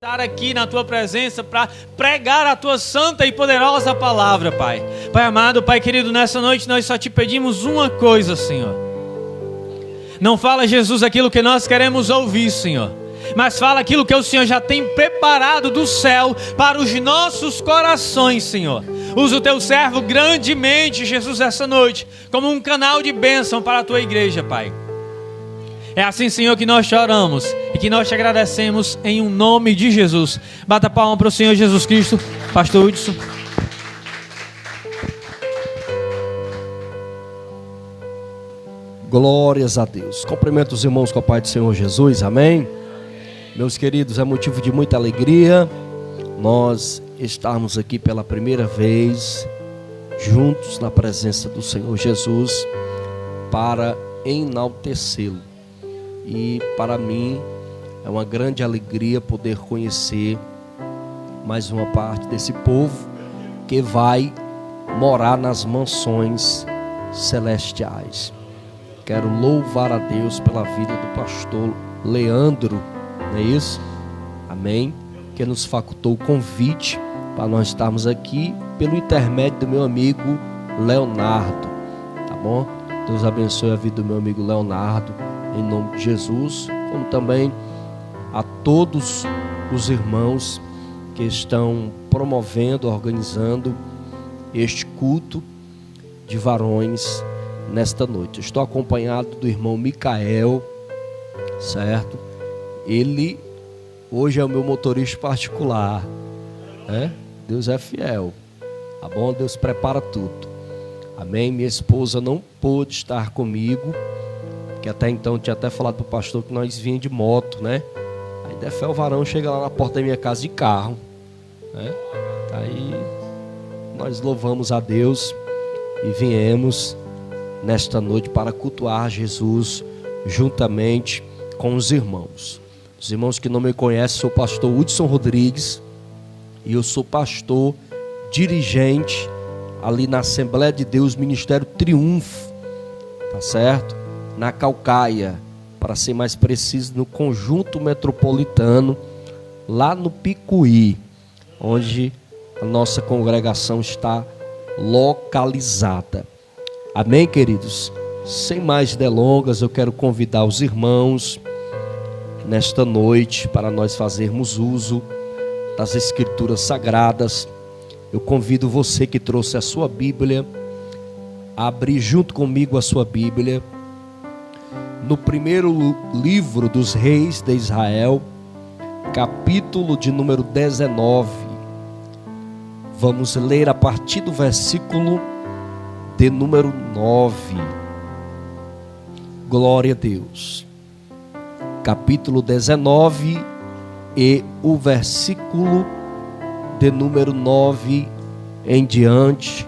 Estar aqui na tua presença para pregar a tua santa e poderosa palavra, Pai. Pai amado, Pai querido, nessa noite nós só te pedimos uma coisa, Senhor. Não fala, Jesus, aquilo que nós queremos ouvir, Senhor, mas fala aquilo que o Senhor já tem preparado do céu para os nossos corações, Senhor. Usa o teu servo grandemente, Jesus, essa noite, como um canal de bênção para a tua igreja, Pai. É assim, Senhor, que nós te oramos e que nós te agradecemos em um nome de Jesus. Bata a palma para o Senhor Jesus Cristo. Pastor Hudson. Glórias a Deus. Cumprimento os irmãos com a paz do Senhor Jesus. Amém? Meus queridos, é motivo de muita alegria nós estarmos aqui pela primeira vez juntos na presença do Senhor Jesus para enaltecê-lo. E para mim é uma grande alegria poder conhecer mais uma parte desse povo que vai morar nas mansões celestiais. Quero louvar a Deus pela vida do pastor Leandro, não é isso? Amém? Que nos facultou o convite para nós estarmos aqui pelo intermédio do meu amigo Leonardo, tá bom? Deus abençoe a vida do meu amigo Leonardo, em nome de Jesus, como também a todos os irmãos que estão promovendo, organizando este culto de varões nesta noite. Eu estou acompanhado do irmão Micael, certo? Ele hoje é o meu motorista particular, né? Deus é fiel, tá bom? Deus prepara tudo, amém? Minha esposa não pôde estar comigo, que até então eu tinha até falado para o pastor que nós vinha de moto, né? Aí Defé o varão chega lá na porta da minha casa de carro, né? Aí nós louvamos a Deus e viemos nesta noite para cultuar Jesus juntamente com os irmãos. Os irmãos que não me conhecem, sou o pastor Hudson Rodrigues e eu sou pastor dirigente ali na Assembleia de Deus, Ministério Triunfo, tá certo? Na Caucaia, para ser mais preciso, no Conjunto Metropolitano, lá no Picuí, onde a nossa congregação está localizada. Amém, queridos? Sem mais delongas, eu quero convidar os irmãos nesta noite para nós fazermos uso das Escrituras Sagradas. Eu convido você que trouxe a sua Bíblia a abrir junto comigo a sua Bíblia no primeiro livro dos reis de Israel, capítulo de número 19. Vamos ler a partir do versículo de número 9. Glória a Deus. Capítulo 19 e o versículo de número 9 em diante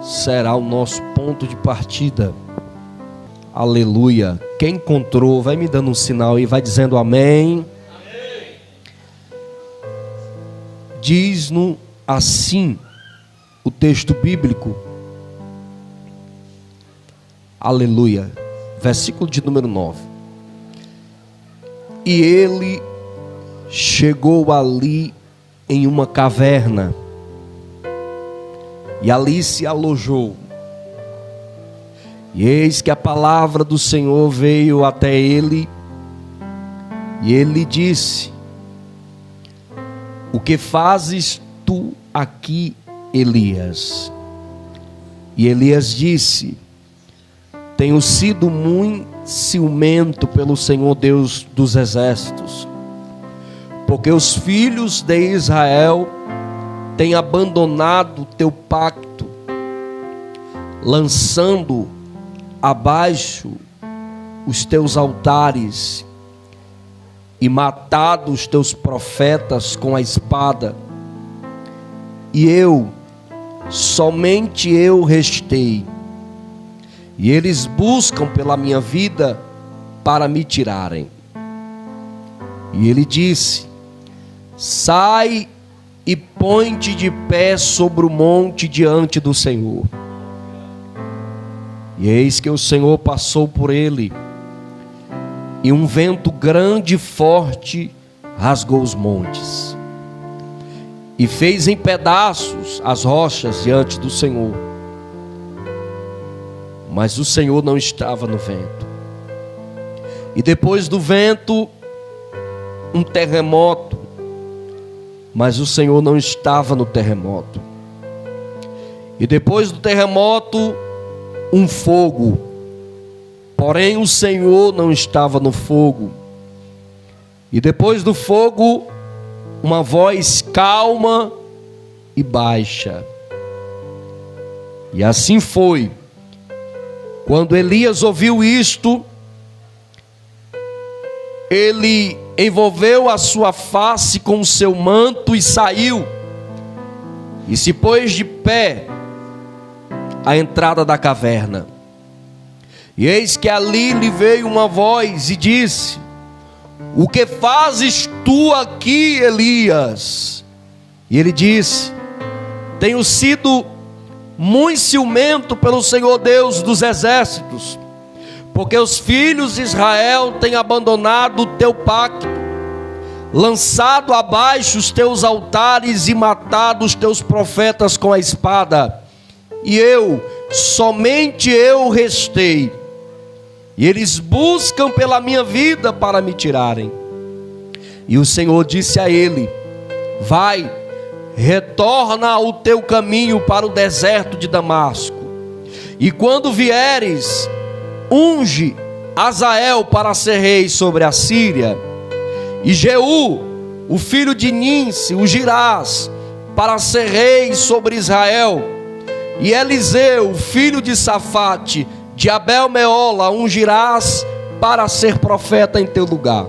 será o nosso ponto de partida. Aleluia. Quem encontrou, vai me dando um sinal e vai dizendo amém. Amém. Diz-nos assim o texto bíblico. Aleluia. Versículo de número 9. E ele chegou ali em uma caverna e ali se alojou. E eis que a palavra do Senhor veio até ele, e ele disse: o que fazes tu aqui, Elias? E Elias disse: tenho sido muito ciumento pelo Senhor Deus dos exércitos, porque os filhos de Israel têm abandonado o teu pacto, lançando abaixo os teus altares e matado os teus profetas com a espada, e eu, somente eu restei, e eles buscam pela minha vida para me tirarem. E ele disse: sai e põe-te de pé sobre o monte diante do Senhor. E eis que o Senhor passou por ele, e um vento grande e forte rasgou os montes e fez em pedaços as rochas diante do Senhor. Mas o Senhor não estava no vento. E depois do vento, um terremoto. Mas o Senhor não estava no terremoto. E depois do terremoto, um fogo. Porém o Senhor não estava no fogo. E depois do fogo, uma voz calma e baixa. E assim foi. Quando Elias ouviu isto, ele envolveu a sua face com o seu manto e saiu. E se pôs de pé à entrada da caverna. E eis que ali lhe veio uma voz e disse: o que fazes tu aqui, Elias? E ele disse: tenho sido muito ciumento pelo Senhor Deus dos exércitos, porque os filhos de Israel têm abandonado o teu pacto, lançado abaixo os teus altares e matado os teus profetas com a espada. E eu, somente eu restei, e eles buscam pela minha vida para me tirarem. E o Senhor disse a ele: vai, retorna ao teu caminho para o deserto de Damasco, e quando vieres, unge Azael para ser rei sobre a Síria, e Jeú, o filho de Ninsi, ungirás para ser rei sobre Israel, e Eliseu, filho de Safate, de Abel-meola, ungirás para ser profeta em teu lugar.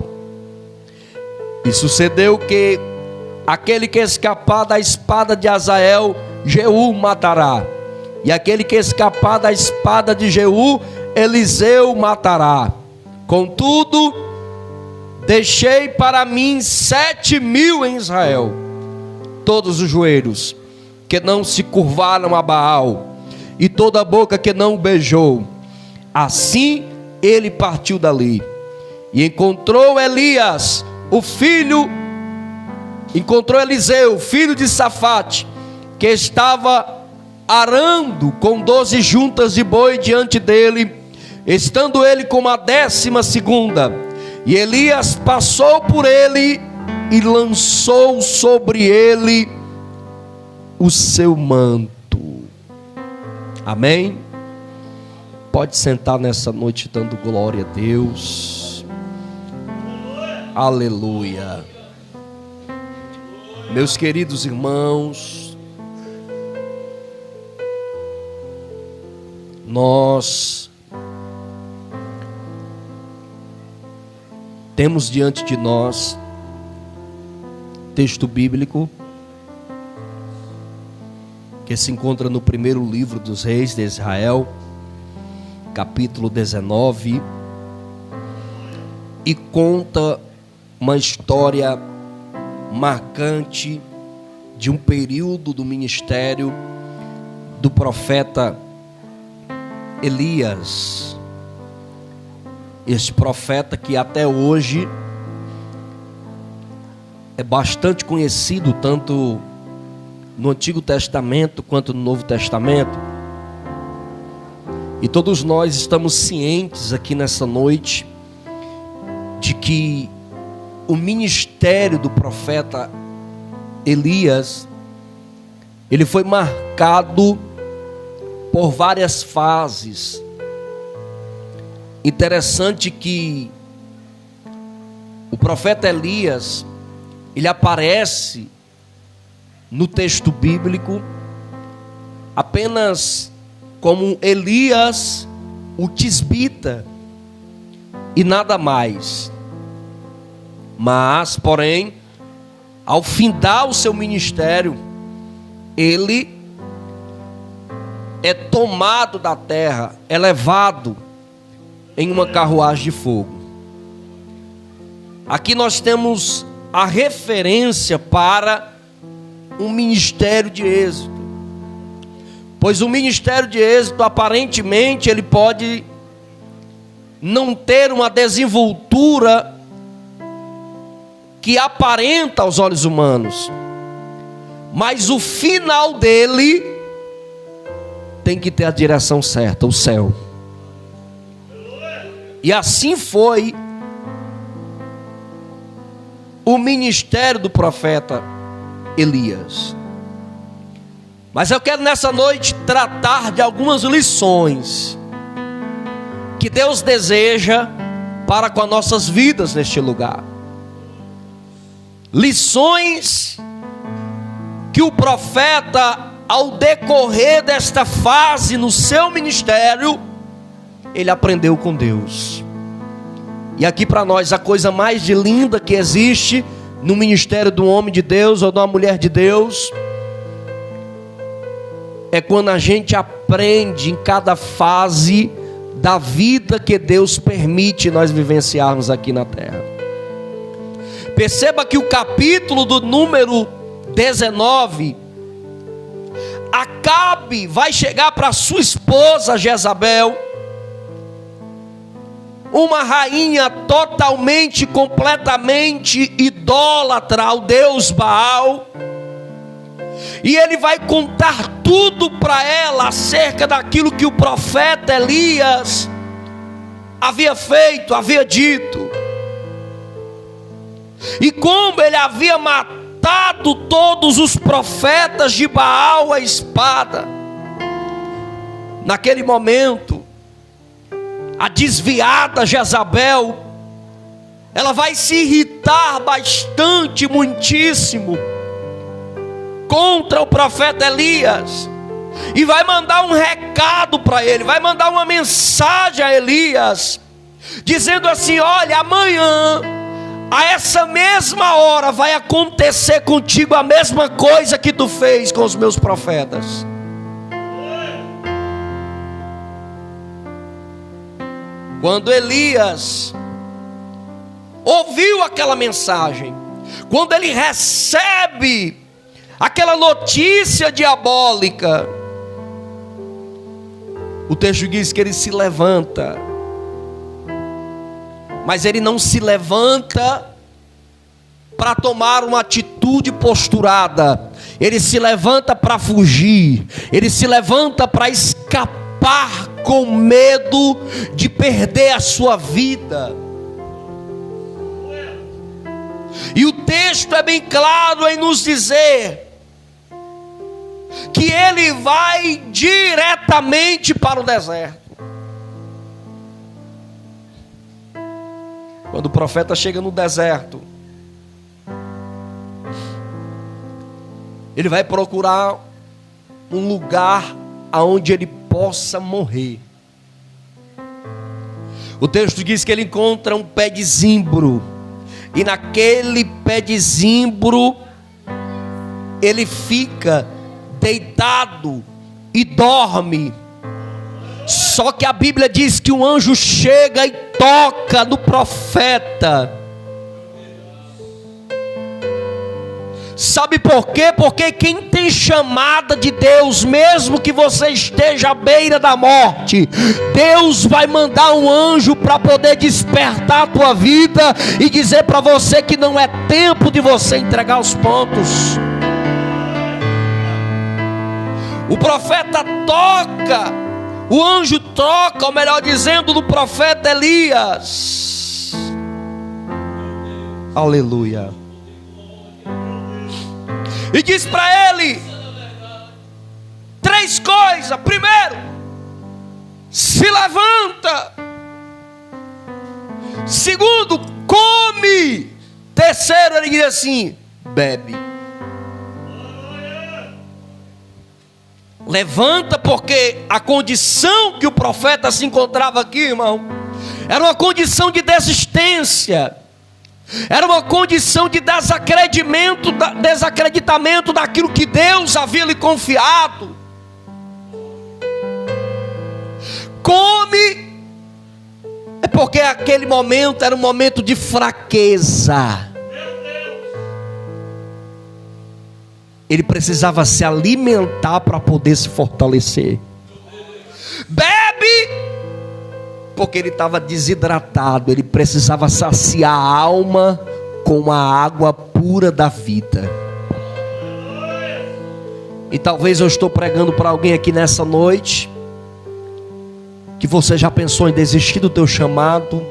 E sucedeu que aquele que escapar da espada de Azael, Jeú matará, e aquele que escapar da espada de Jeú, Eliseu matará. Contudo, deixei para mim 7.000 em Israel, todos os joelhos que não se curvaram a Baal, e toda a boca que não o beijou. Assim ele partiu dali, e encontrou Eliseu, filho de Safate, que estava arando com 12 juntas de boi diante dele, estando ele com a 12ª. E Elias passou por ele e lançou sobre ele o seu manto. Amém? Pode sentar nessa noite dando glória a Deus. Aleluia. Meus queridos irmãos, nós temos diante de nós texto bíblico que se encontra no primeiro livro dos reis de Israel, capítulo 19, e conta uma história marcante de um período do ministério do profeta Elias. Esse profeta que até hoje é bastante conhecido, tanto no Antigo Testamento quanto no Novo Testamento. E todos nós estamos cientes aqui nessa noite de que o ministério do profeta Elias, ele foi marcado por várias fases. Interessante que o profeta Elias, ele aparece no texto bíblico apenas como Elias, o tisbita, e nada mais. Mas, porém, ao findar o seu ministério, ele é tomado da terra, é levado em uma carruagem de fogo. Aqui nós temos a referência para um ministério de êxito, pois o ministério de êxito, aparentemente, ele pode não ter uma desenvoltura que aparenta aos olhos humanos, mas o final dele tem que ter a direção certa, o céu. E assim foi o ministério do profeta Elias. Mas eu quero nessa noite tratar de algumas lições que Deus deseja para com as nossas vidas neste lugar. Lições que o profeta, ao decorrer desta fase no seu ministério, ele aprendeu com Deus. E aqui para nós a coisa mais linda que existe no ministério de um homem de Deus ou de uma mulher de Deus é quando a gente aprende em cada fase da vida que Deus permite nós vivenciarmos aqui na terra. Perceba que o capítulo do número 19, Acabe vai chegar para sua esposa Jezabel, uma rainha totalmente, completamente idólatra ao Deus Baal, e ele vai contar tudo para ela acerca daquilo que o profeta Elias havia feito, havia dito, e como ele havia matado todos os profetas de Baal à espada. Naquele momento, a desviada Jezabel, ela vai se irritar bastante, muitíssimo, contra o profeta Elias, e vai mandar um recado para ele, vai mandar uma mensagem a Elias, dizendo assim: olha, amanhã, a essa mesma hora, vai acontecer contigo a mesma coisa que tu fez com os meus profetas. Quando Elias ouviu aquela mensagem, quando ele recebe aquela notícia diabólica, o texto diz que ele se levanta, mas ele não se levanta para tomar uma atitude posturada, ele se levanta para fugir, ele se levanta para escapar com medo de perder a sua vida. E o texto é bem claro em nos dizer que ele vai diretamente para o deserto. Quando o profeta chega no deserto, ele vai procurar um lugar aonde ele possa morrer. O texto diz que ele encontra um pé de zimbro, e naquele pé de zimbro ele fica deitado e dorme. Só que a Bíblia diz que um anjo chega e toca no profeta. Sabe por quê? Porque quem tem chamada de Deus, mesmo que você esteja à beira da morte, Deus vai mandar um anjo para poder despertar a tua vida e dizer para você que não é tempo de você entregar os pontos. O profeta toca, o anjo toca, ou melhor dizendo, do profeta Elias. Aleluia. E diz para ele 3 coisas. Primeiro, se levanta. Segundo, come. Terceiro, ele diz assim: bebe. Levanta, porque a condição que o profeta se encontrava aqui, irmão, era uma condição de desistência. Era uma condição de desacreditamento daquilo que Deus havia lhe confiado. Come, é porque aquele momento era um momento de fraqueza. Ele precisava se alimentar para poder se fortalecer. Bebe, porque ele estava desidratado. Ele precisava saciar a alma com a água pura da vida. E talvez eu estou pregando para alguém aqui nessa noite que você já pensou em desistir do teu chamado.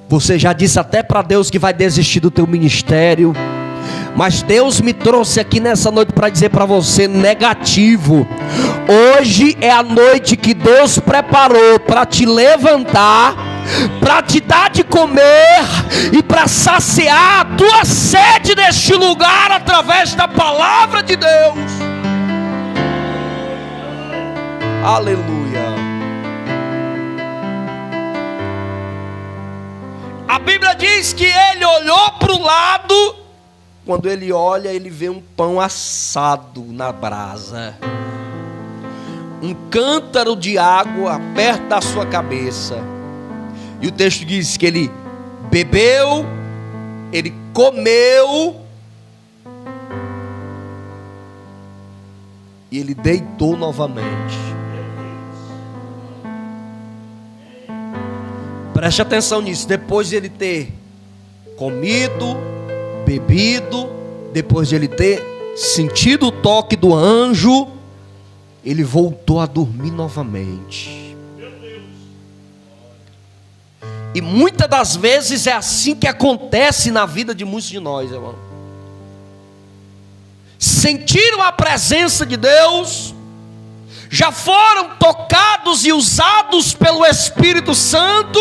Você já disse até para Deus que vai desistir do teu ministério. Mas Deus me trouxe aqui nessa noite para dizer para você: negativo. Hoje é a noite que Deus preparou para te levantar, para te dar de comer e para saciar a tua sede neste lugar através da palavra de Deus. Aleluia. A Bíblia diz que ele olhou para o lado. Quando ele olha, ele vê um pão assado na brasa, um cântaro de água perto da sua cabeça. E o texto diz que ele bebeu, ele comeu e ele deitou novamente. Preste atenção nisso. Depois de ele ter comido, bebido, depois de ele ter sentido o toque do anjo, ele voltou a dormir novamente. E muitas das vezes é assim que acontece na vida de muitos de nós, irmão. Sentiram a presença de Deus, já foram tocados e usados pelo Espírito Santo,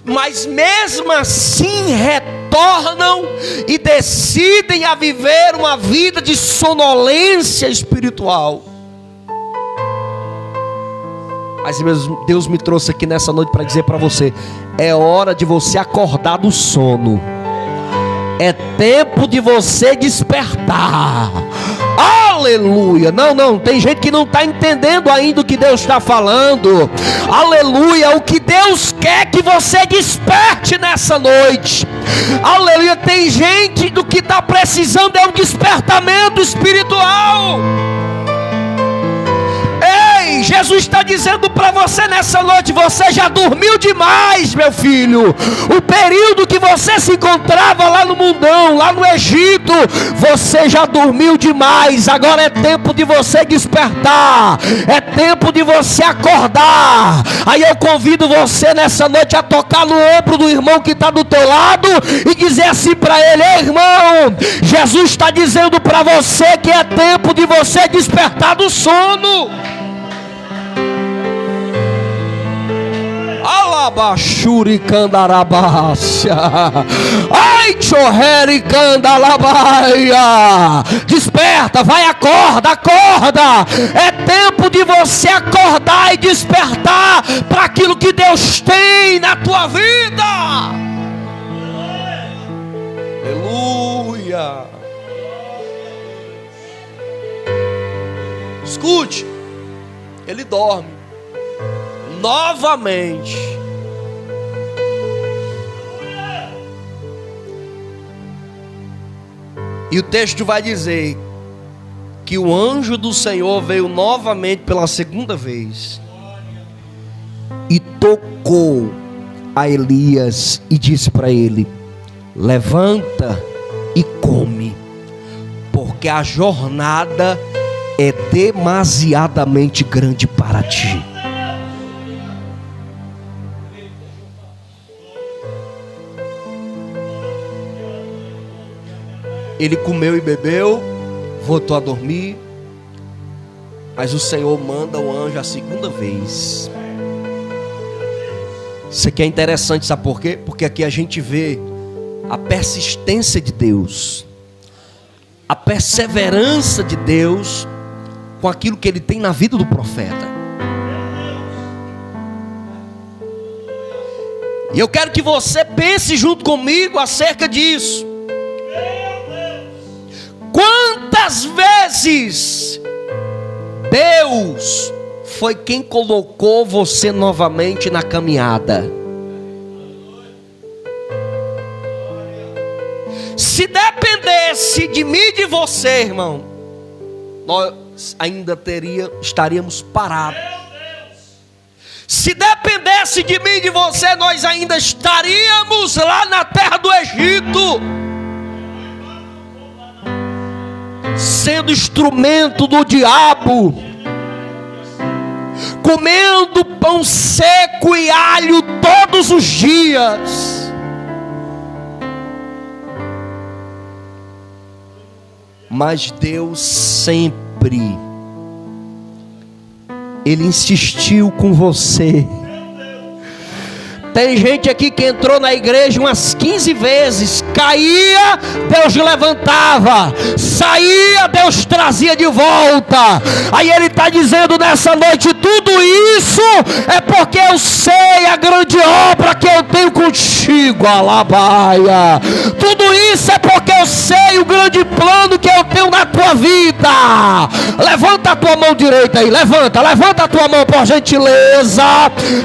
mas mesmo assim retornam e decidem a viver uma vida de sonolência espiritual. Mas Deus me trouxe aqui nessa noite para dizer para você: é hora de você acordar do sono. É tempo de você despertar. Aleluia. Não, tem gente que não está entendendo ainda o que Deus está falando. Aleluia. O que Deus quer que você desperte nessa noite. Aleluia. Tem gente do que está precisando é um despertamento espiritual. Ei, Jesus está dizendo para você nessa noite: você já dormiu demais, meu filho. O período que você se encontrava lá no mundão, lá no Egito, você já dormiu demais. Agora é tempo de você despertar, é tempo de você acordar. Aí eu convido você nessa noite a tocar no ombro do irmão que está do teu lado e dizer assim para ele: ei, irmão, Jesus está dizendo para você que é tempo de você despertar do sono. Alabashuri candarabácia, ai chorreri candalabaia. Desperta, vai, acorda. É tempo de você acordar e despertar para aquilo que Deus tem na tua vida. Aleluia. Escute, ele dorme novamente. E o texto vai dizer que o anjo do Senhor veio novamente pela segunda vez e tocou a Elias e disse para ele: levanta e come, porque a jornada é demasiadamente grande para ti. Ele comeu e bebeu, voltou a dormir, mas o Senhor manda o anjo a segunda vez. Isso aqui é interessante, sabe por quê? Porque aqui a gente vê a persistência de Deus, a perseverança de Deus com aquilo que Ele tem na vida do profeta. E eu quero que você pense junto comigo acerca disso. Quantas vezes Deus foi quem colocou você novamente na caminhada? Se dependesse de mim e de você, irmão, nós ainda estaríamos parados. Se dependesse de mim e de você, nós ainda estaríamos lá na terra do Egito, sendo instrumento do diabo, comendo pão seco e alho todos os dias. Mas Deus sempre, Ele insistiu com você. Tem gente aqui que entrou na igreja umas 15 vezes, caía, Deus levantava, saía, Deus trazia de volta. Aí Ele está dizendo nessa noite: tudo isso é porque eu sei a grande obra que eu tenho contigo, alabaia. Tudo isso é porque eu sei o grande plano que eu tenho na tua vida. Levanta a tua mão direita aí, levanta a tua mão por gentileza.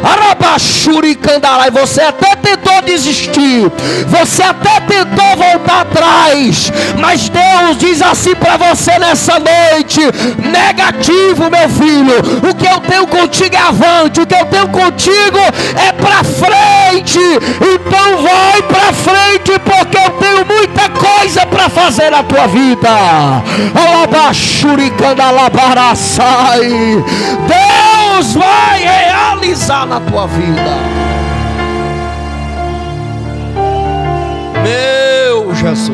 Arabachuricandara. E você até tentou desistir, você até tentou voltar atrás, mas Deus diz assim para você nessa noite: negativo, meu filho, o que eu tenho contigo é avante, o que eu tenho contigo é para frente. Então vai para frente, porque eu tenho muita coisa para fazer na tua vida. Deus vai realizar na tua vida. Meu Jesus.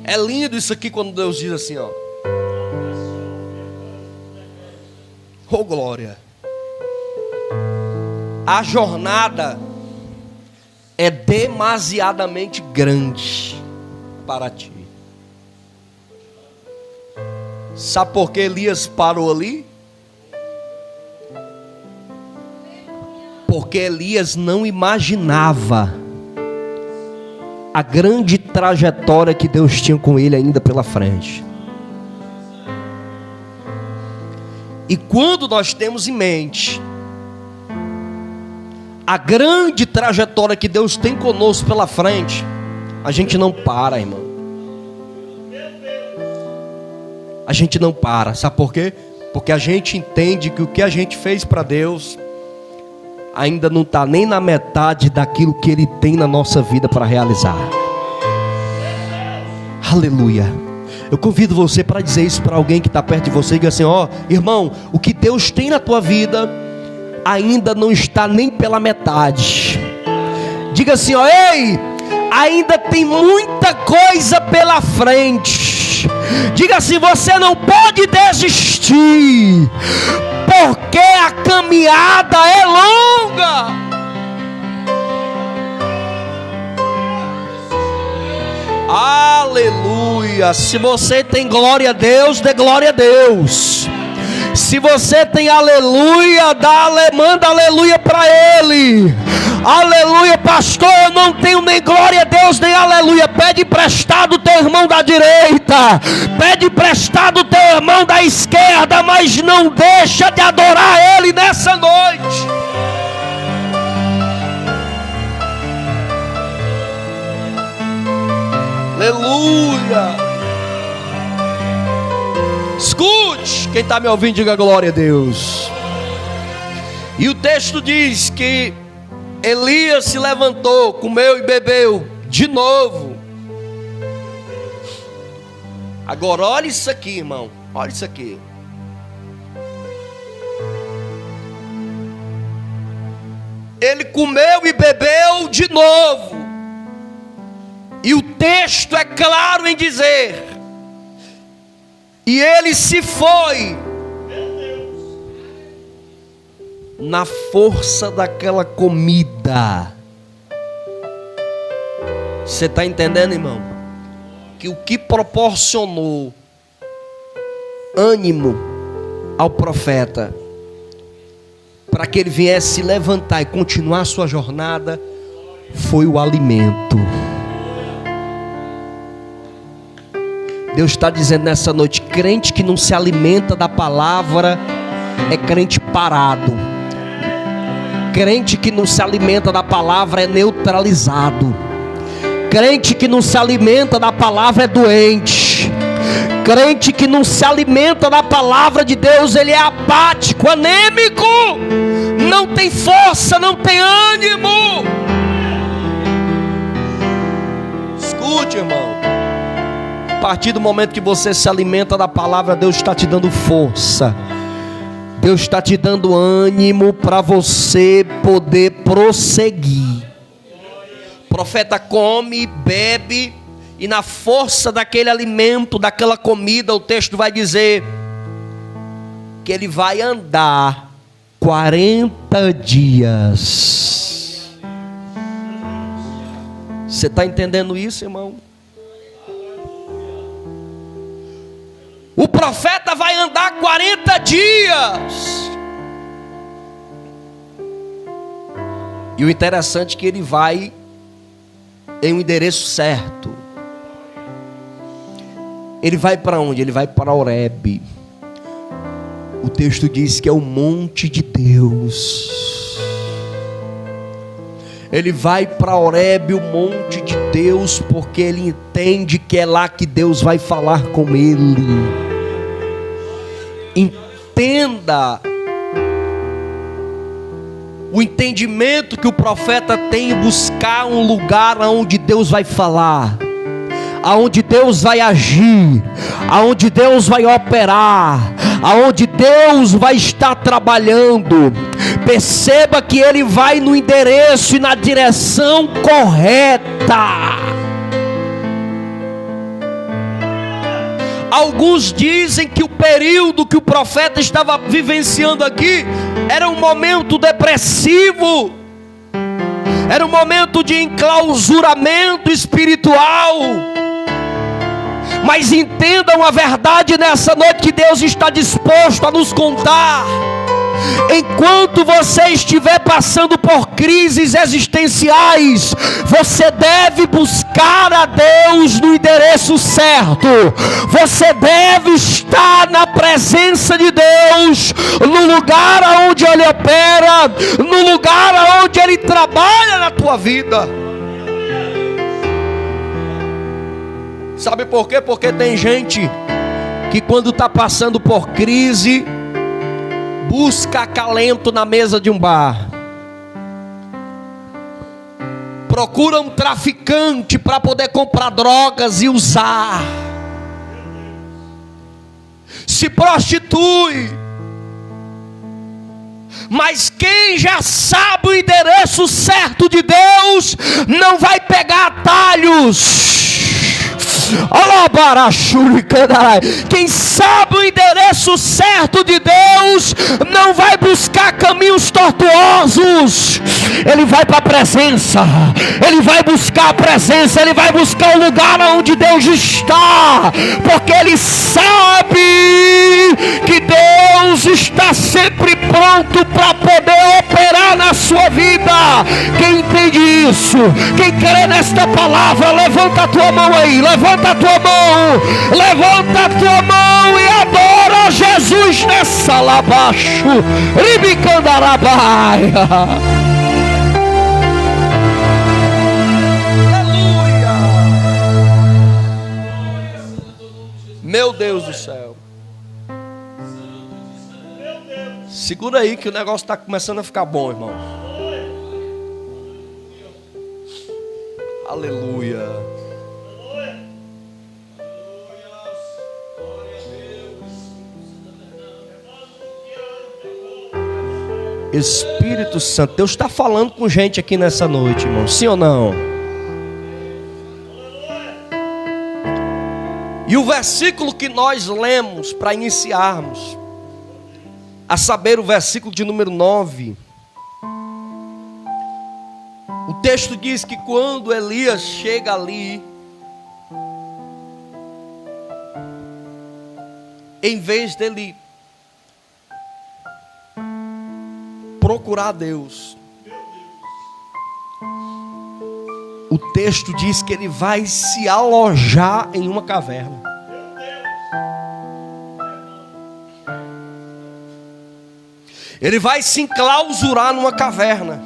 É lindo isso aqui quando Deus diz assim, ó: oh glória, a jornada é demasiadamente grande para ti. Sabe por que Elias parou ali? Porque Elias não imaginava a grande trajetória que Deus tinha com ele ainda pela frente. E quando nós temos em mente a grande trajetória que Deus tem conosco pela frente, a gente não para, irmão. A gente não para, sabe por quê? Porque a gente entende que o que a gente fez para Deus ainda não está nem na metade daquilo que Ele tem na nossa vida para realizar. Aleluia. Eu convido você para dizer isso para alguém que está perto de você. Diga assim: ó, irmão, o que Deus tem na tua vida ainda não está nem pela metade. Diga assim: ó, ei, ainda tem muita coisa pela frente. Diga assim: você não pode desistir, porque a caminhada é longa. Aleluia. Se você tem glória a Deus, dê glória a Deus. Se você tem aleluia, manda aleluia para Ele. Aleluia, pastor, eu não tenho nem glória a Deus, nem aleluia. Pede emprestado o teu irmão da direita, pede emprestado o teu irmão da esquerda, mas não deixa de adorar Ele nessa noite. Aleluia. Escute, quem está me ouvindo, diga glória a Deus. E o texto diz que Elias se levantou, comeu e bebeu de novo. Agora olha isso aqui, irmão. Olha isso aqui. Ele comeu e bebeu de novo. E o texto é claro em dizer: e ele se foi na força daquela comida. Você está entendendo, irmão? Que o que proporcionou ânimo ao profeta para que ele viesse se levantar e continuar a sua jornada foi o alimento. Deus está dizendo nessa noite: crente que não se alimenta da palavra é crente parado. Crente que não se alimenta da palavra é neutralizado. Crente que não se alimenta da palavra é doente. Crente que não se alimenta da palavra de Deus, ele é apático, anêmico, não tem força, não tem ânimo. Escute, irmão. A partir do momento que você se alimenta da palavra, Deus está te dando força. Deus está te dando ânimo para você poder prosseguir. O profeta come, bebe, e na força daquele alimento, daquela comida, o texto vai dizer que ele vai andar 40 dias. Você está entendendo isso, irmão? O profeta vai andar 40 dias. E o interessante é que ele vai em um endereço certo. Ele vai para onde? Ele vai para Horebe. O texto diz que é o monte de Deus. Ele vai para Horebe, o monte de Deus, porque ele entende que é lá que Deus vai falar com ele. Entenda o entendimento que o profeta tem em buscar um lugar onde Deus vai falar, aonde Deus vai agir, aonde Deus vai operar, aonde Deus vai estar trabalhando. Perceba que ele vai no endereço e na direção correta. Alguns dizem que o período que o profeta estava vivenciando aqui era um momento depressivo, era um momento de enclausuramento espiritual. Mas entendam a verdade nessa noite que Deus está disposto a nos contar. Enquanto você estiver passando por crises existenciais, você deve buscar a Deus no endereço certo. Você deve estar na presença de Deus, no lugar onde Ele opera, no lugar onde Ele trabalha na tua vida. Sabe por quê? Porque tem gente que quando está passando por crise, busca acalento na mesa de um bar, procura um traficante para poder comprar drogas e usar, se prostitui. Mas quem já sabe o endereço certo de Deus, não vai pegar atalhos. Quem sabe o endereço certo de Deus não vai buscar caminhos tortuosos. Ele vai para a presença, ele vai buscar a presença, ele vai buscar o lugar onde Deus está, porque ele sabe que Deus está sempre pronto para poder operar na sua vida. Quem entende isso? Quem crê nesta palavra, levanta a tua mão aí, levanta a tua mão, levanta a tua mão e adora Jesus nessa lá abaixo. Ribicandarabaia. Aleluia. Meu Deus do céu. Segura aí que o negócio está começando a ficar bom, irmão. Aleluia. Espírito Santo, Deus está falando com gente aqui nessa noite, irmão. Sim ou não? E o versículo que nós lemos para iniciarmos, a saber, o versículo de número 9. O texto diz que quando Elias chega ali, em vez dele procurar Deus, o texto diz que ele vai se alojar em uma caverna. Ele vai se enclausurar numa caverna.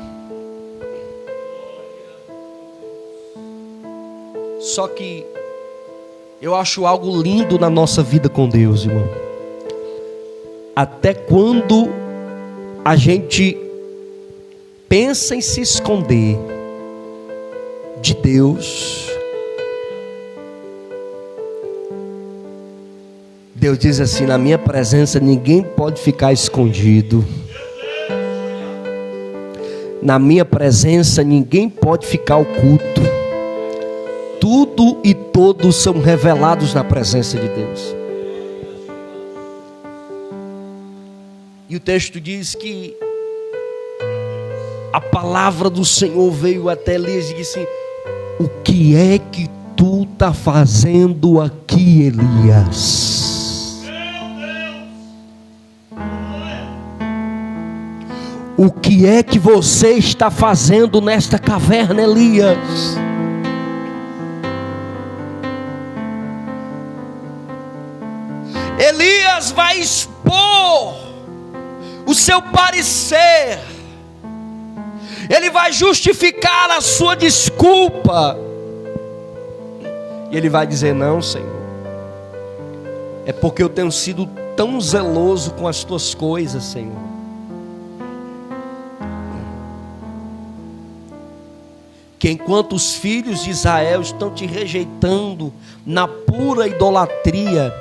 Só que eu acho algo lindo na nossa vida com Deus, irmão. Até quando a gente pensa em se esconder de Deus, Deus diz assim: na minha presença ninguém pode ficar escondido. Na minha presença ninguém pode ficar oculto. Tudo e todos são revelados na presença de Deus. E o texto diz que a palavra do Senhor veio até Elias e disse: o que é que tu está fazendo aqui, Elias? O que é que você está fazendo nesta caverna, Elias? Elias vai expor o seu parecer. Ele vai justificar a sua desculpa. E ele vai dizer: não, Senhor, é porque eu tenho sido tão zeloso com as tuas coisas, Senhor. Que enquanto os filhos de Israel estão te rejeitando na pura idolatria,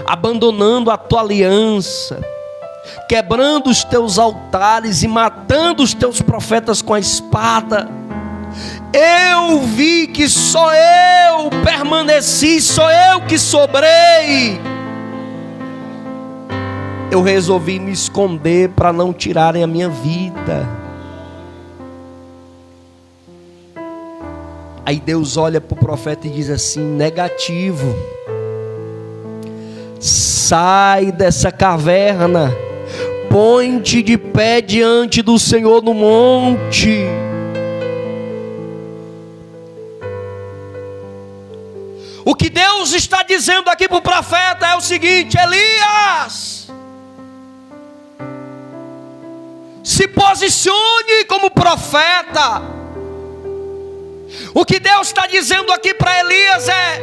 abandonando a tua aliança, quebrando os teus altares e matando os teus profetas com a espada, eu vi que só eu permaneci, só eu que sobrei. Eu resolvi me esconder para não tirarem a minha vida. Aí Deus olha para o profeta e diz assim: negativo, sai dessa caverna, põe-te de pé diante do Senhor no monte. O que Deus está dizendo aqui para o profeta é o seguinte: Elias, se posicione como profeta. O que Deus está dizendo aqui para Elias é: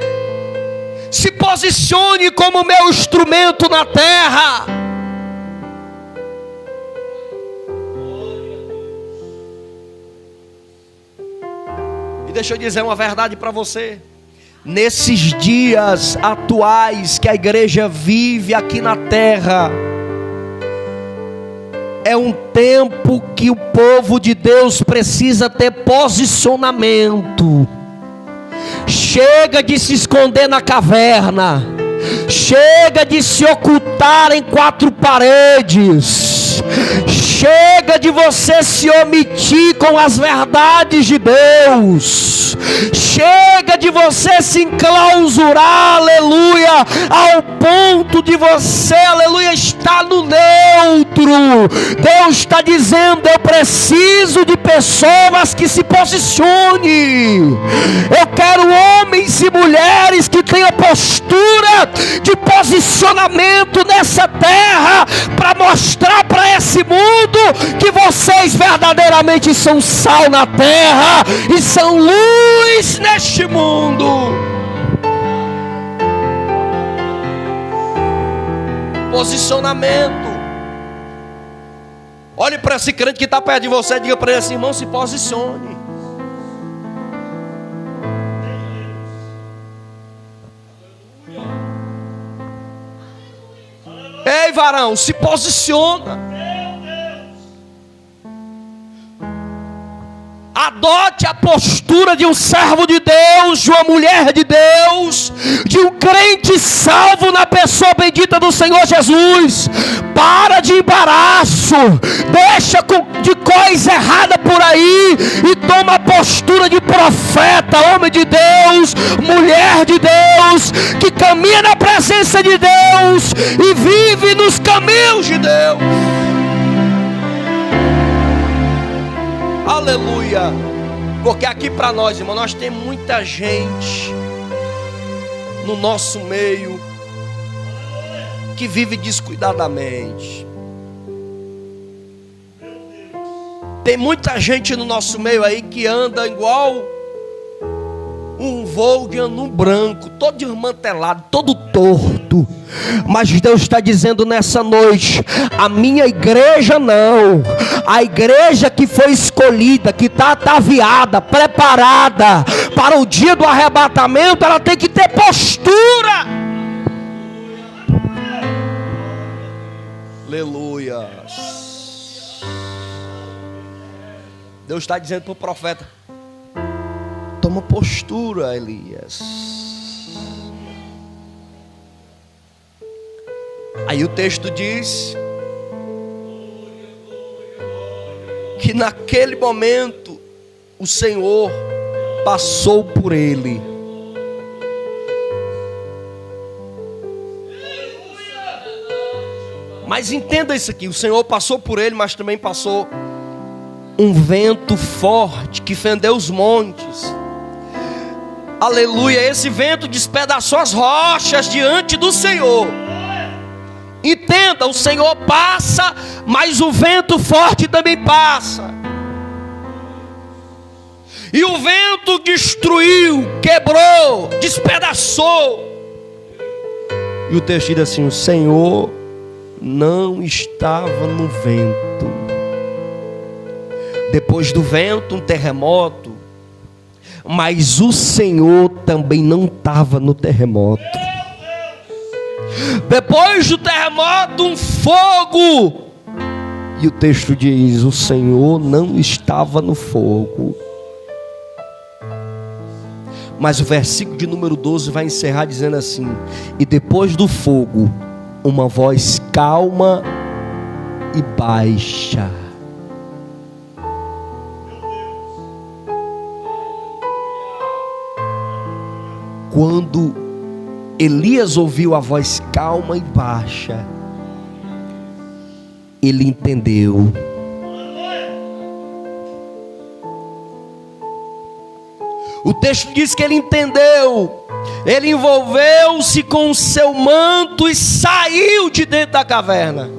se posicione como meu instrumento na terra. E deixa eu dizer uma verdade para você. Nesses dias atuais que a igreja vive aqui na terra, é um tempo que o povo de Deus precisa ter posicionamento. Chega de se esconder na caverna. Chega de se ocultar em quatro paredes. Chega de você se omitir com as verdades de Deus. Chega de você se enclausurar, aleluia, ao ponto de você, aleluia, estar no neutro. Deus está dizendo: eu preciso de pessoas que se posicionem. Eu quero homens e mulheres que tenham postura de posicionamento nessa terra, para mostrar para esse mundo que vocês verdadeiramente são sal na terra e são luz neste mundo. Posicionamento. Olhe para esse crente que está perto de você e diga para ele assim: irmão, se posicione. Ei, varão, se posiciona. Adote a postura de um servo de Deus, de uma mulher de Deus, de um crente salvo na pessoa bendita do Senhor Jesus. Para de embaraço, deixa de coisa errada por aí e toma a postura de profeta, homem de Deus, mulher de Deus, que caminha na presença de Deus e vive nos caminhos de Deus. Aleluia. Porque aqui para nós, irmão, nós temos muita gente no nosso meio que vive descuidadamente. Tem muita gente no nosso meio aí que anda igual um Volkswagen branco, todo desmantelado, todo torto. Mas Deus está dizendo nessa noite: a minha igreja não, a igreja que foi escolhida, que está ataviada, preparada para o dia do arrebatamento, ela tem que ter postura. Aleluia. Deus está dizendo para o profeta: toma postura, Elias. Aí o texto diz que naquele momento o Senhor passou por ele. Mas entenda isso aqui: o Senhor passou por ele, mas também passou um vento forte que fendeu os montes. Aleluia. Esse vento despedaçou as rochas diante do Senhor. Entenda, o Senhor passa, mas o vento forte também passa. E o vento destruiu, quebrou, despedaçou. E o texto diz assim: o Senhor não estava no vento. Depois do vento, um terremoto. Mas o Senhor também não estava no terremoto. Depois do terremoto, um fogo. E o texto diz: o Senhor não estava no fogo. Mas o versículo de número 12 vai encerrar dizendo assim: e depois do fogo, uma voz calma e baixa. Quando Elias ouviu a voz calma e baixa, ele entendeu. O texto diz que ele entendeu. Ele envolveu-se com o seu manto e saiu de dentro da caverna.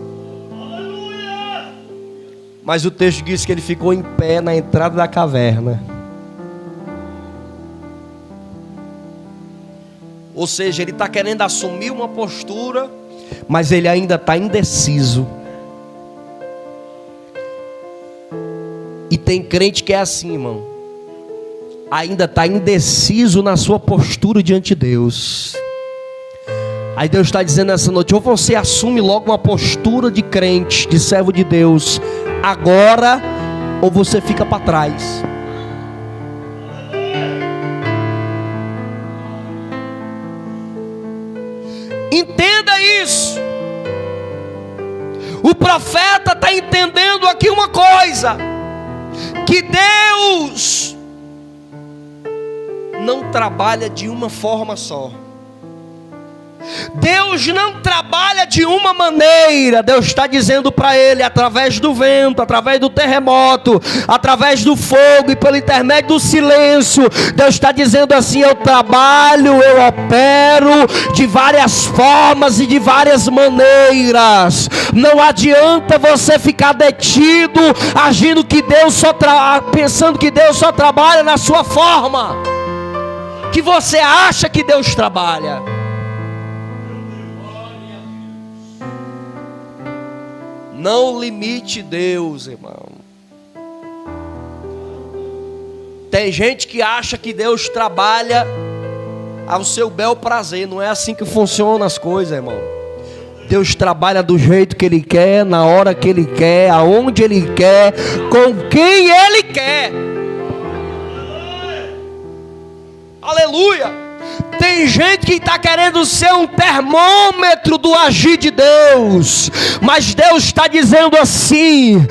Mas o texto diz que ele ficou em pé na entrada da caverna. Ou seja, ele está querendo assumir uma postura, mas ele ainda está indeciso. E tem crente que é assim, irmão, ainda está indeciso na sua postura diante de Deus. Aí Deus está dizendo nessa noite: ou você assume logo uma postura de crente, de servo de Deus agora, ou você fica para trás. Entenda isso. O profeta está entendendo aqui uma coisa: que Deus não trabalha de uma forma só. Deus não trabalha de uma maneira. Deus está dizendo para ele, através do vento, através do terremoto, através do fogo e pelo intermédio do silêncio, Deus está dizendo assim: eu trabalho, eu opero de várias formas e de várias maneiras. Não adianta você ficar detido, agindo que Deus pensando que Deus só trabalha na sua forma, que você acha que Deus trabalha. Não limite Deus, irmão. Tem gente que acha que Deus trabalha ao seu bel prazer. Não é assim que funcionam as coisas, irmão. Deus trabalha do jeito que Ele quer, na hora que Ele quer, aonde Ele quer, com quem Ele quer. Aleluia. Tem gente que está querendo ser um termômetro do agir de Deus, mas Deus está dizendo assim: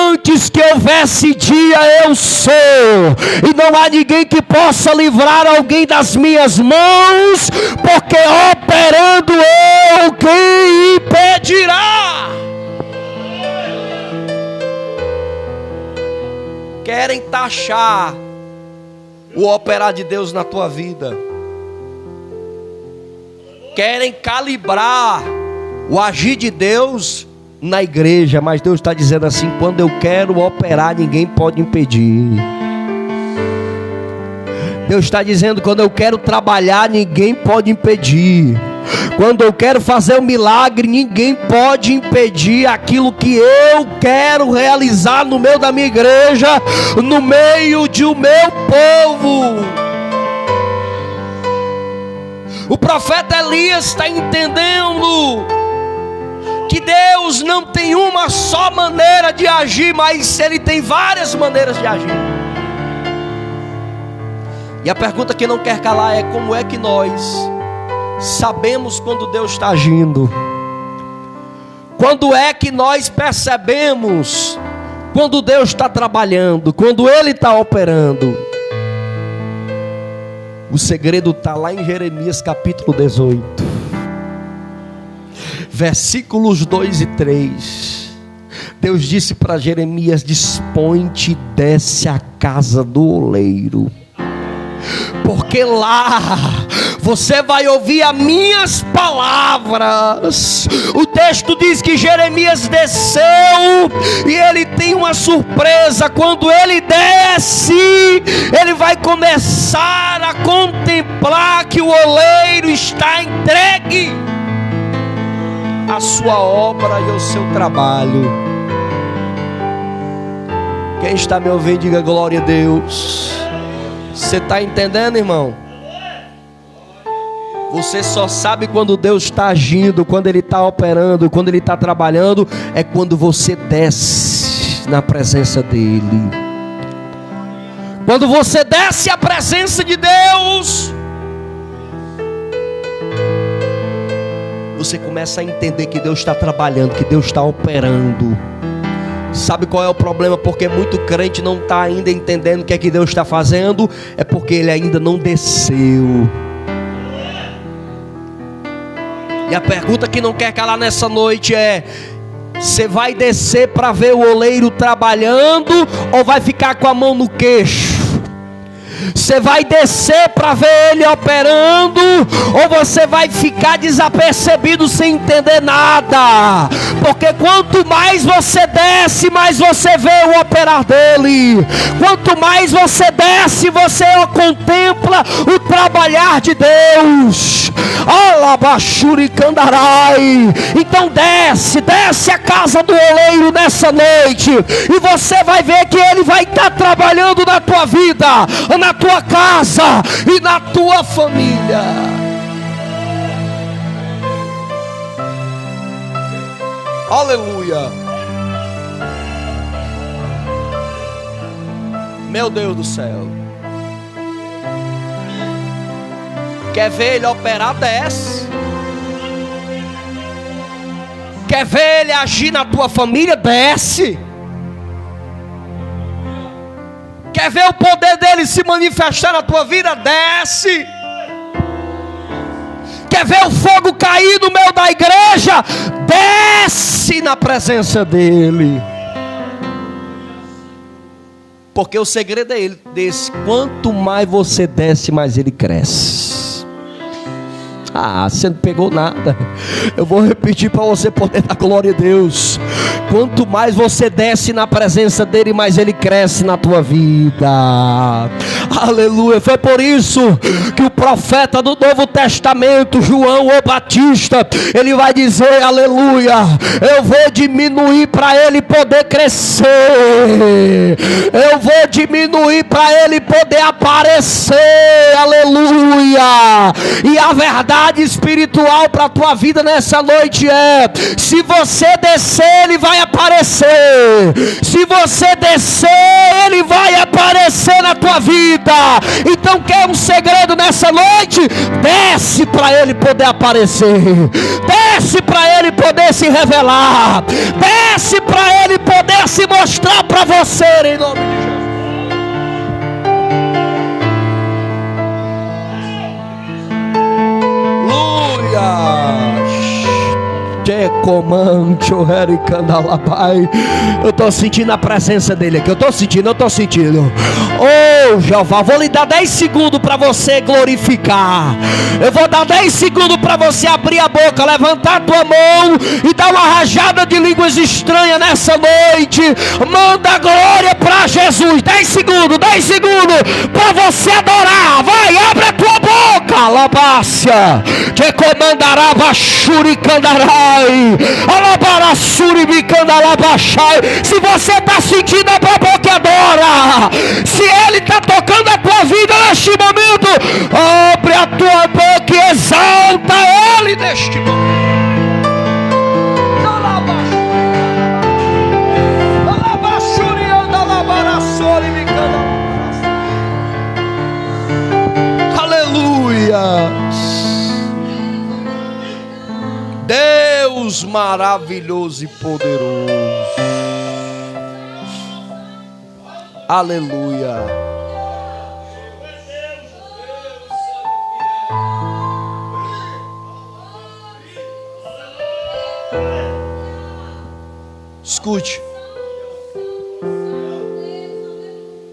antes que houvesse dia eu sou, e não há ninguém que possa livrar alguém das minhas mãos, porque operando eu, quem impedirá? Querem taxar o operar de Deus na tua vida, querem calibrar o agir de Deus na igreja, mas Deus está dizendo assim: quando eu quero operar, ninguém pode impedir. Deus está dizendo: quando eu quero trabalhar, ninguém pode impedir. Quando eu quero fazer um milagre, ninguém pode impedir aquilo que eu quero realizar no meio da minha igreja, no meio de o meu povo. O profeta Elias está entendendo que Deus não tem uma só maneira de agir, mas Ele tem várias maneiras de agir. E a pergunta que não quer calar é: como é que nós sabemos quando Deus está agindo? Quando é que nós percebemos quando Deus está trabalhando, quando Ele está operando? O segredo está lá em Jeremias capítulo 18, versículos 2 e 3. Deus disse para Jeremias: dispõe-te e desce à casa do oleiro, porque lá você vai ouvir as minhas palavras. O texto diz que Jeremias desceu e ele tem uma surpresa. Quando ele desce, ele vai começar a contemplar que o oleiro está entregue à sua obra e ao seu trabalho. Quem está me ouvindo, diga glória a Deus. Você está entendendo, irmão? Você só sabe quando Deus está agindo, quando Ele está operando, quando Ele está trabalhando, é quando você desce na presença dEle. Quando você desce à presença de Deus, você começa a entender que Deus está trabalhando, que Deus está operando. Sabe qual é o problema? Porque muito crente não está ainda entendendo o que é que Deus está fazendo. É porque ele ainda não desceu. E a pergunta que não quer calar nessa noite é: você vai descer para ver o oleiro trabalhando, ou vai ficar com a mão no queixo? Você vai descer para ver ele operando, ou você vai ficar desapercebido sem entender nada? Porque quanto mais você desce, mais você vê o operar dele. Quanto mais você desce, você contempla o trabalhar de Deus. Então desce a casa do oleiro nessa noite, e você vai ver que ele vai estar trabalhando na tua vida, na tua casa e na tua família. Aleluia. Meu Deus do céu. Quer ver ele operar? Desce. Quer ver ele agir na tua família? Desce. Quer ver o poder dele se manifestar na tua vida? Desce. Quer ver o fogo cair no meio da igreja? Desce na presença dele. Porque o segredo é ele desse: quanto mais você desce, mais ele cresce. Você não pegou nada. Eu vou repetir para você poder dar glória a Deus. Quanto mais você desce na presença dele, mais ele cresce na tua vida. Aleluia. Foi por isso que o profeta do Novo Testamento, João o Batista, ele vai dizer: aleluia, eu vou diminuir para ele poder crescer. Eu vou diminuir para ele poder aparecer. Aleluia. E a verdade espiritual para a tua vida nessa noite é: se você descer, ele vai aparecer. Se você descer, ele vai aparecer na tua vida. Então, quer um segredo nessa noite? Desce para ele poder aparecer. Desce para ele poder se revelar. Desce para ele poder se mostrar para você, em nome de Jesus. Eu estou sentindo a presença dele aqui. Eu estou sentindo. Oh Jeová, vou lhe dar 10 segundos para você glorificar. Eu vou dar 10 segundos para você abrir a boca, levantar a tua mão e dar uma rajada de línguas estranhas nessa noite. Manda glória para Jesus. 10 segundos para você adorar. Vai, abre a tua boca. Alabácia. Que comandará Bachuri Candarai. Alabarassuri Bicandalabachai. Se você está sentindo a tua boca, adora. Se Ele está tocando a tua vida neste momento, abre a tua boca e exalta Ele neste momento. Aleluia. Deus maravilhoso e poderoso. Aleluia. Escute.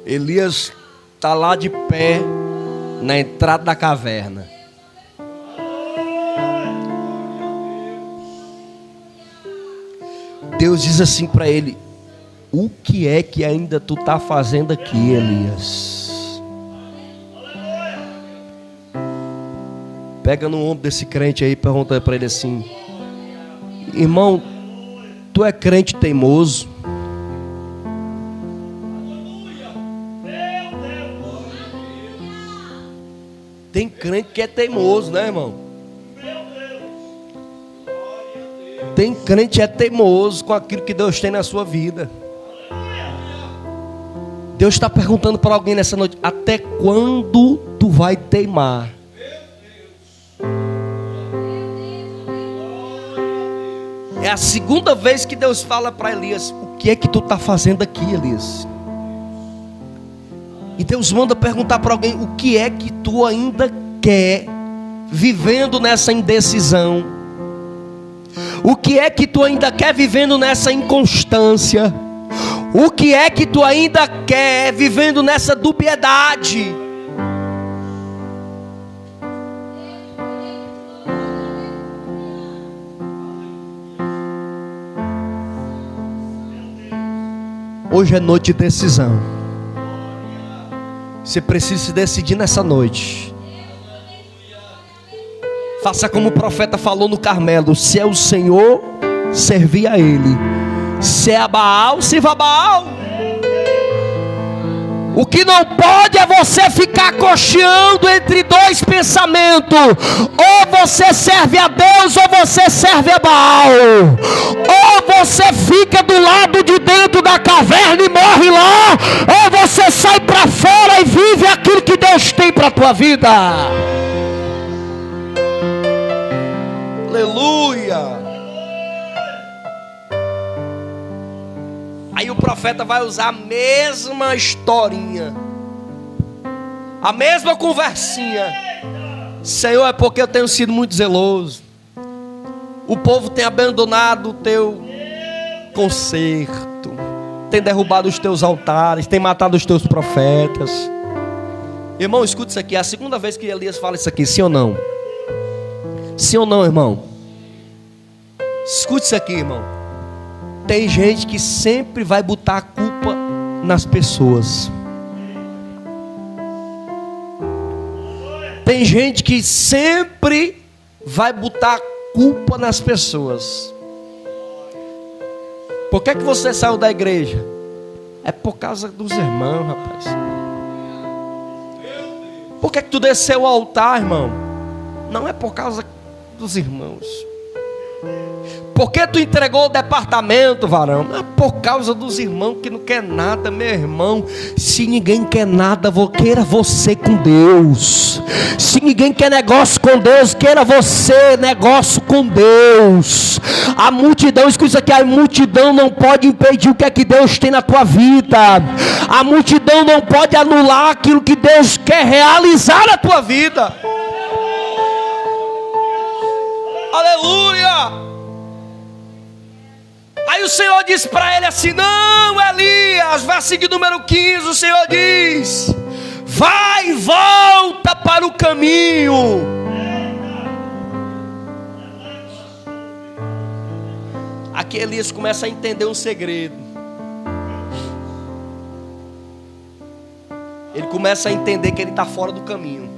Elias está lá de pé na entrada da caverna. Deus diz assim para ele: o que é que ainda tu está fazendo aqui, Elias? Pega no ombro desse crente aí e pergunta para ele assim: irmão, tu é crente teimoso? Tem crente que é teimoso, né, irmão? Tem crente que é teimoso com aquilo que Deus tem na sua vida. Deus está perguntando para alguém nessa noite: até quando tu vai teimar? É a segunda vez que Deus fala para Elias: o que é que tu está fazendo aqui, Elias? E Deus manda perguntar para alguém: o que é que tu ainda quer, vivendo nessa indecisão? O que é que tu ainda quer, vivendo nessa inconstância? O que é que tu ainda quer, vivendo nessa dubiedade? Hoje é noite de decisão. Você precisa se decidir nessa noite. Faça como o profeta falou no Carmelo: se é o Senhor, servir a Ele. Se é a Baal, sirva a Baal. O que não pode é você ficar cocheando entre dois pensamentos: ou você serve a Deus ou você serve a Baal. Ou você fica do lado de dentro da caverna e morre lá, ou você sai para fora e vive aquilo que Deus tem para a tua vida. Aleluia. Aí o profeta vai usar a mesma historinha, a mesma conversinha: Senhor, é porque eu tenho sido muito zeloso. O povo tem abandonado o teu conserto, tem derrubado os teus altares, tem matado os teus profetas. Irmão, escuta isso aqui. É a segunda vez que Elias fala isso aqui, sim ou não? Sim ou não, irmão? Escute isso aqui, irmão. Tem gente que sempre vai botar a culpa nas pessoas. Tem gente que sempre vai botar a culpa nas pessoas. Por que você saiu da igreja? É por causa dos irmãos, rapaz. Por que tu desceu o altar, irmão? Não é por causa dos irmãos. Por que tu entregou o departamento, varão? Não é por causa dos irmãos que não quer nada, meu irmão. Se ninguém quer nada, queira você com Deus. Se ninguém quer negócio com Deus, queira você negócio com Deus. A multidão, escuta isso aqui: a multidão não pode impedir o que é que Deus tem na tua vida. A multidão não pode anular aquilo que Deus quer realizar na tua vida. Aleluia. Aí o Senhor diz para ele assim: não, Elias, versículo número 15, o Senhor diz: vai e volta para o caminho. Aqui Elias começa a entender um segredo. ele começa a entender que ele está fora do caminho.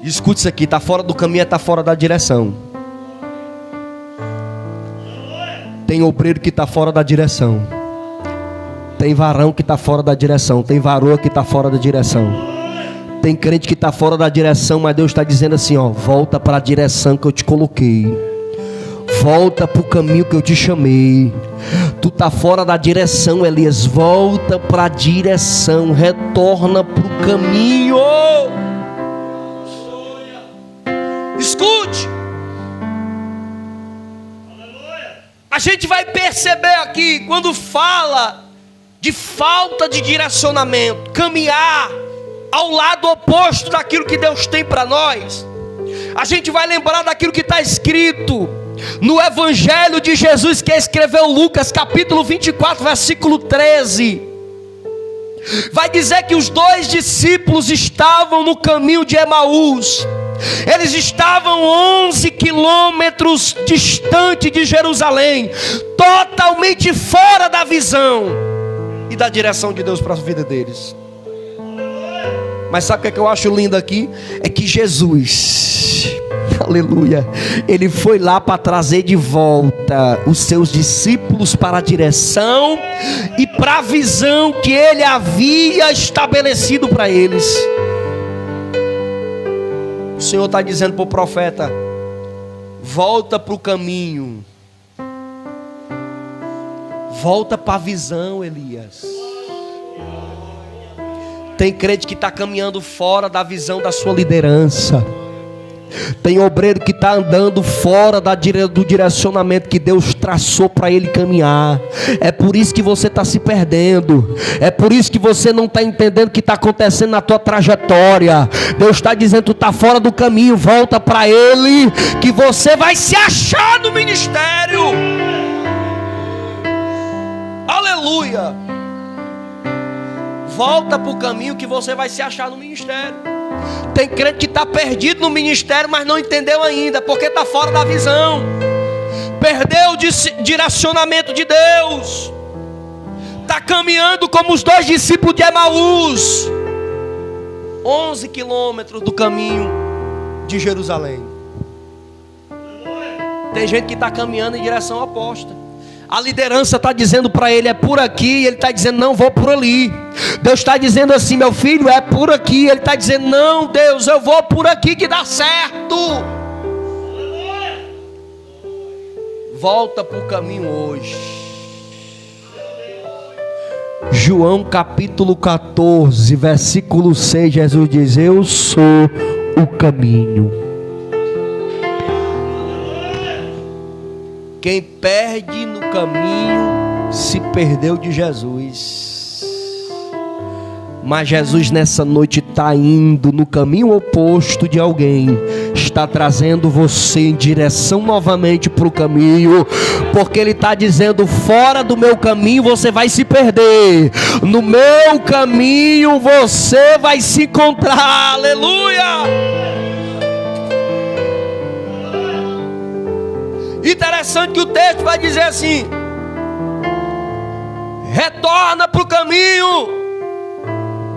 Escute isso aqui, está fora do caminho é estar fora da direção. Tem obreiro que está fora da direção. Tem varão que está fora da direção. Tem varoa que está fora da direção. Tem crente que está fora da direção, mas Deus está dizendo assim, ó, volta para a direção que eu te coloquei. Volta para o caminho que eu te chamei. Tu está fora da direção, Elias. Volta para a direção. Retorna para o caminho. Escute. A gente vai perceber aqui, quando fala de falta de direcionamento, caminhar ao lado oposto daquilo que Deus tem para nós, a gente vai lembrar daquilo que está escrito no Evangelho de Jesus, que escreveu Lucas, capítulo 24, versículo 13. Vai dizer que os 2 discípulos estavam no caminho de Emaús. Eles estavam 11 quilômetros distante de Jerusalém, totalmente fora da visão e da direção de Deus para a vida deles. Mas sabe o que eu acho lindo aqui? É que Jesus, aleluia, ele foi lá para trazer de volta os seus discípulos para a direção e para a visão que ele havia estabelecido para eles. O Senhor está dizendo para o profeta: volta para o caminho, volta para a visão, Elias. Tem crente que está caminhando fora da visão da sua liderança. Tem obreiro que está andando fora do direcionamento que Deus traçou para ele caminhar. É por isso que você está se perdendo. É por isso que você não está entendendo o que está acontecendo na tua trajetória. Deus está dizendo: tu está fora do caminho, volta para Ele, que você vai se achar no ministério. Aleluia. Volta para o caminho que você vai se achar no ministério. Tem crente que está perdido no ministério, mas não entendeu ainda, porque está fora da visão. Perdeu o direcionamento de Deus. Está caminhando como os 2 discípulos de Emaús, 11 quilômetros do caminho de Jerusalém. Tem gente que está caminhando em direção oposta. A liderança está dizendo para ele: é por aqui. E ele está dizendo: não, vou por ali. Deus está dizendo assim: meu filho, é por aqui. Ele está dizendo: não, Deus, eu vou por aqui que dá certo. Volta para o caminho hoje. João capítulo 14, versículo 6, Jesus diz: eu sou o caminho. Quem perde no caminho se perdeu de Jesus. Mas Jesus nessa noite está indo no caminho oposto de alguém. Está trazendo você em direção novamente para o caminho. Porque Ele está dizendo: fora do meu caminho você vai se perder. No meu caminho você vai se encontrar. Aleluia! Interessante que o texto vai dizer assim: retorna para o caminho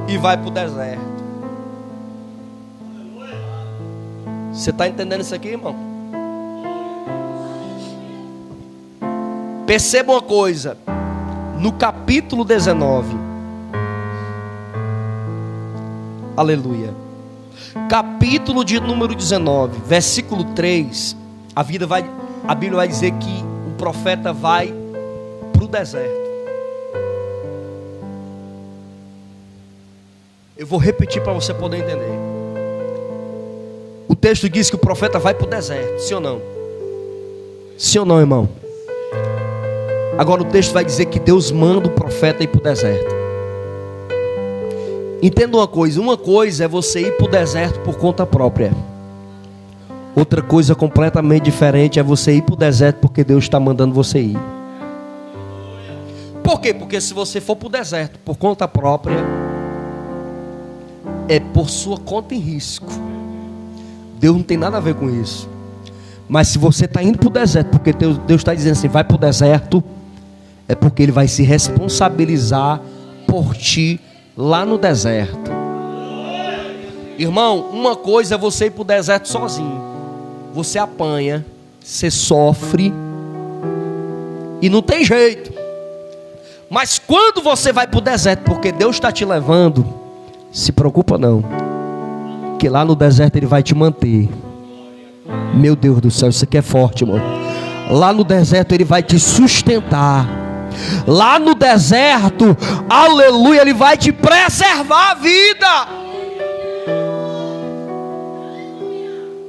e vai para o deserto. Você está entendendo isso aqui, irmão? Perceba uma coisa: no capítulo 19, aleluia, capítulo de número 19, versículo 3, a Bíblia vai dizer que o profeta vai para o deserto. Eu vou repetir para você poder entender. O texto diz que o profeta vai para o deserto, sim ou não? Sim ou não, irmão? Agora o texto vai dizer que Deus manda o profeta ir para o deserto. Entenda uma coisa é você ir para o deserto por conta própria. Outra coisa completamente diferente é você ir para o deserto porque Deus está mandando você ir. Por quê? Porque se você for para o deserto por conta própria, é por sua conta em risco. Deus não tem nada a ver com isso. Mas se você está indo para o deserto porque Deus está dizendo assim: vai para o deserto, é porque Ele vai se responsabilizar por ti lá no deserto. Irmão, uma coisa é você ir para o deserto sozinho. Você apanha, você sofre e não tem jeito. Mas quando você vai para o deserto, porque Deus está te levando, se preocupa não, que lá no deserto Ele vai te manter. Meu Deus do céu, isso aqui é forte, irmão. Lá no deserto Ele vai te sustentar. Lá no deserto, aleluia, Ele vai te preservar a vida.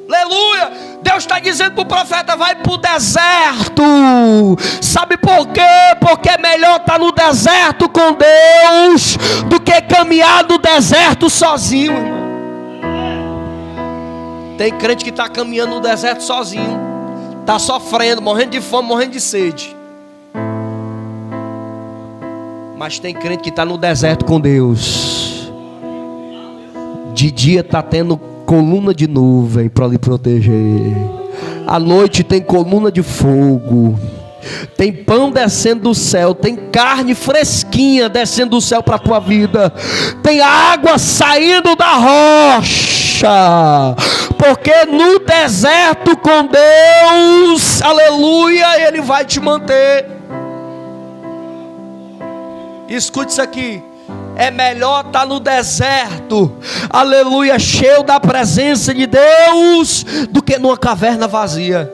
Aleluia. Deus está dizendo para o profeta: vai para o deserto. Sabe por quê? Porque é melhor estar no deserto com Deus do que caminhar no deserto sozinho, irmão. Tem crente que está caminhando no deserto sozinho, está sofrendo, morrendo de fome, morrendo de sede. Mas tem crente que está no deserto com Deus. De dia está tendo coluna de nuvem para lhe proteger. À noite tem coluna de fogo. Tem pão descendo do céu. Tem carne fresquinha descendo do céu para a tua vida. Tem água saindo da rocha. Porque no deserto com Deus, aleluia, Ele vai te manter. Escute isso aqui. É melhor estar no deserto, aleluia, cheio da presença de Deus, do que numa caverna vazia.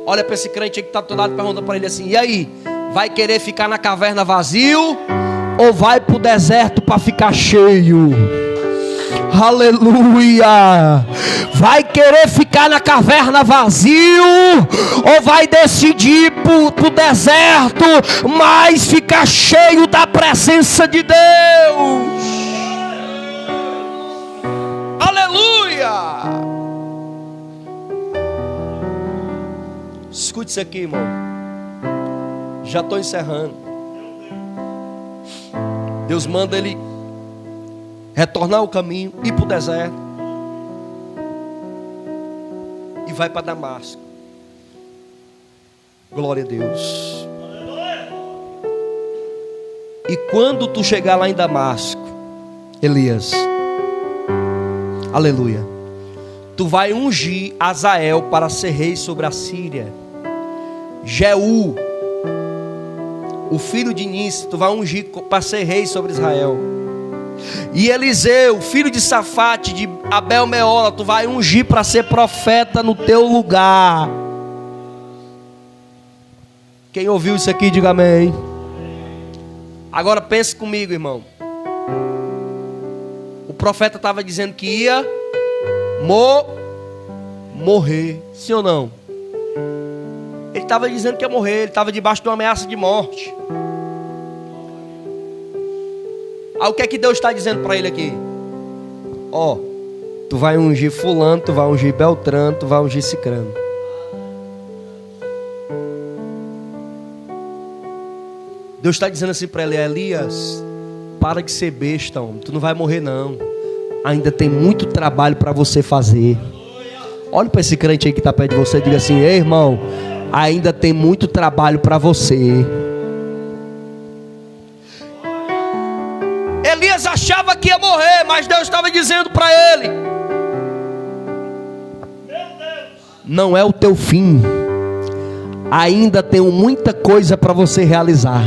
Olha para esse crente aí que está do lado, pergunta para ele assim: e aí, vai querer ficar na caverna vazio, ou vai para o deserto para ficar cheio? Aleluia. Vai querer ficar na caverna vazio, ou vai decidir pro deserto, mas ficar cheio da presença de Deus? Aleluia. Escute isso aqui, irmão. Já estou encerrando. Deus manda ele retornar o caminho, ir para o deserto, e vai para Damasco. Glória a Deus. E quando tu chegar lá em Damasco, Elias, aleluia, tu vai ungir Azael para ser rei sobre a Síria. Jeú, o filho de Nis, tu vai ungir para ser rei sobre Israel. E Eliseu, filho de Safate, de Abel Meola, tu vai ungir para ser profeta no teu lugar. Quem ouviu isso aqui, diga amém. Agora pense comigo, irmão. O profeta estava dizendo que ia morrer, sim ou não? Ele estava dizendo que ia morrer, ele estava debaixo de uma ameaça de morte. Aí o que é que Deus está dizendo para ele aqui? Ó, tu vai ungir fulano, tu vai ungir Beltrano, tu vai ungir Cicrano. Deus está dizendo assim para ele: Elias, para de ser besta, homem. Tu não vai morrer não. Ainda tem muito trabalho para você fazer. Olha para esse crente aí que está perto de você e diga assim: ei, irmão, ainda tem muito trabalho para você. Elias achava que ia morrer, mas Deus estava dizendo para ele: não é o teu fim. Ainda tenho muita coisa para você realizar.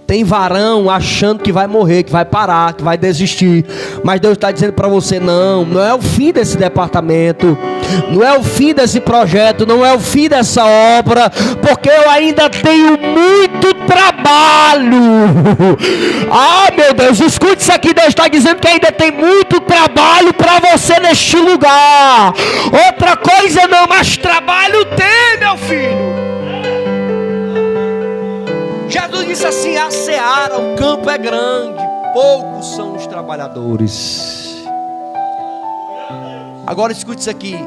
Tem varão achando que vai morrer, que vai parar, que vai desistir. Mas Deus está dizendo para você: não é o fim desse departamento, não é o fim desse projeto, não é o fim dessa obra, porque eu ainda tenho muito trabalho. Ah, meu Deus, escute isso aqui. Deus está dizendo que ainda tem muito trabalho para você neste lugar. Outra coisa não, mas trabalho tem, meu filho. Jesus disse assim: a seara, o campo é grande, poucos são os trabalhadores. Agora escute isso aqui.